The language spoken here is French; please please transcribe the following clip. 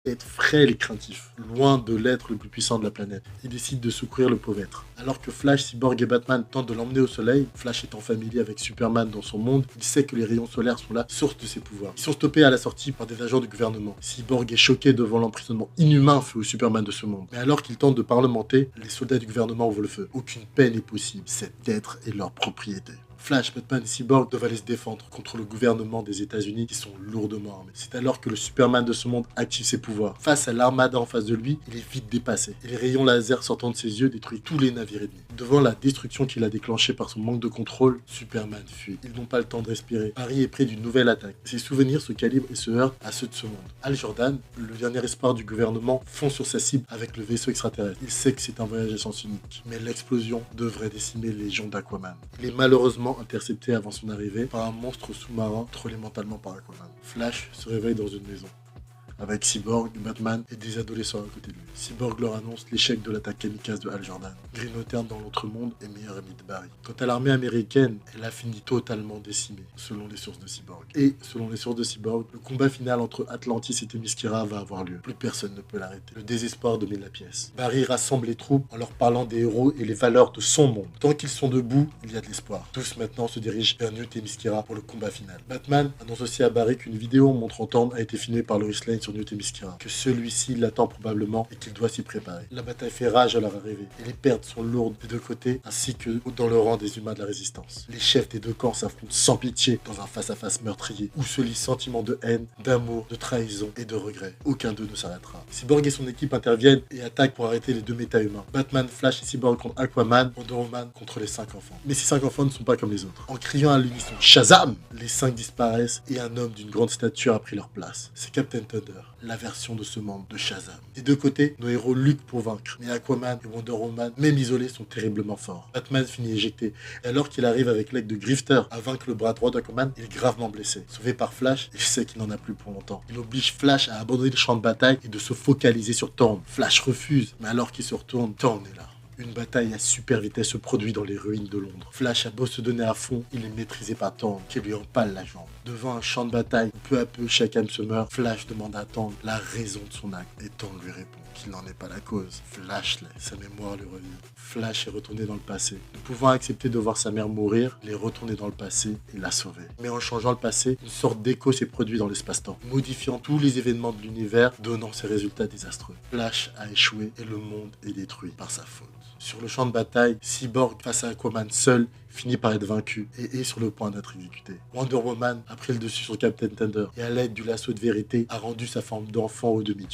Être frêle et craintif, loin de l'être le plus puissant de la planète. Il décide de secourir le pauvre être. Alors que Flash, Cyborg et Batman tentent de l'emmener au soleil, Flash étant familier avec Superman dans son monde, il sait que les rayons solaires sont la source de ses pouvoirs. Ils sont stoppés à la sortie par des agents du gouvernement. Cyborg est choqué devant l'emprisonnement inhumain fait au Superman de ce monde. Mais alors qu'il tente de parlementer, les soldats du gouvernement ouvrent le feu. Aucune paix n'est possible. Cet être est leur propriété. Flash, Batman et Cyborg doivent aller se défendre contre le gouvernement des États-Unis qui sont lourdement armés. C'est alors que le Superman de ce monde active ses pouvoirs. Face à l'armada en face de lui, il est vite dépassé. Et les rayons laser sortant de ses yeux détruisent tous les navires ennemis. Devant la destruction qu'il a déclenchée par son manque de contrôle, Superman fuit. Ils n'ont pas le temps de respirer. Paris est près d'une nouvelle attaque. Ses souvenirs se calibrent et se heurtent à ceux de ce monde. Hal Jordan, le dernier espoir du gouvernement, fonce sur sa cible avec le vaisseau extraterrestre. Il sait que c'est un voyage à sens unique. Mais l'explosion devrait décimer les légions d'Aquaman. Il est malheureusement intercepté avant son arrivée par un monstre sous-marin trollé mentalement par Aquaman. Flash se réveille dans une maison avec Cyborg, Batman et des adolescents à côté de lui. Cyborg leur annonce l'échec de l'attaque kamikaze de Hal Jordan. Green Lantern dans l'autre monde est meilleur ami de Barry. Quant à l'armée américaine, elle a fini totalement décimée, selon les sources de Cyborg. Et, selon les sources de Cyborg, le combat final entre Atlantis et Themyscira va avoir lieu. Plus personne ne peut l'arrêter. Le désespoir domine la pièce. Barry rassemble les troupes en leur parlant des héros et les valeurs de son monde. Tant qu'ils sont debout, il y a de l'espoir. Tous maintenant se dirigent vers New Themyscira pour le combat final. Batman annonce aussi à Barry qu'une vidéo montrant Thorne a été filmée par Lois Lane sur New Themyscira, que celui-ci l'attend probablement et qu'il doit s'y préparer. La bataille fait rage à leur arrivée, et les pertes sont lourdes des deux côtés, ainsi que dans le rang des humains de la résistance. Les chefs des deux camps s'affrontent sans pitié dans un face-à-face meurtrier, où se lient sentiments de haine, d'amour, de trahison et de regret. Aucun d'eux ne s'arrêtera. Cyborg et son équipe interviennent et attaquent pour arrêter les deux méta-humains. Batman, Flash et Cyborg contre Aquaman, Wonder Woman contre les 5 enfants. Mais ces 5 enfants ne sont pas comme les autres. En criant à l'unisson Shazam, les 5 disparaissent et un homme d'une grande stature a pris leur place. C'est Captain Thunder, la version de ce monde de Shazam. Des deux côtés, nos héros luttent pour vaincre, mais Aquaman et Wonder Woman, même isolés, sont terriblement forts. Batman finit éjecté, et alors qu'il arrive avec l'aide de Grifter à vaincre le bras droit d'Aquaman, il est gravement blessé. Sauvé par Flash, il sait qu'il n'en a plus pour longtemps. Il oblige Flash à abandonner le champ de bataille et de se focaliser sur Thorne. Flash refuse, mais alors qu'il se retourne, Thorne est là. Une bataille à super vitesse se produit dans les ruines de Londres. Flash a beau se donner à fond, il est maîtrisé par Thorne, qui lui empale la jambe. Devant un champ de bataille, peu à peu chaque âme se meurt, Flash demande à Thorne la raison de son acte, et Thorne lui répond qu'il n'en est pas la cause. Flash l'est, sa mémoire lui revient. Flash est retourné dans le passé. Ne pouvant accepter de voir sa mère mourir, il est retourné dans le passé et l'a sauvée. Mais en changeant le passé, une sorte d'écho s'est produit dans l'espace-temps, modifiant tous les événements de l'univers, donnant ses résultats désastreux. Flash a échoué et le monde est détruit par sa faute. Sur le champ de bataille, Cyborg, face à Aquaman seul, finit par être vaincu et est sur le point d'être exécuté. Wonder Woman a pris le dessus sur Captain Thunder et à l'aide du lasso de vérité a rendu sa forme d'enfant au demi-dieu.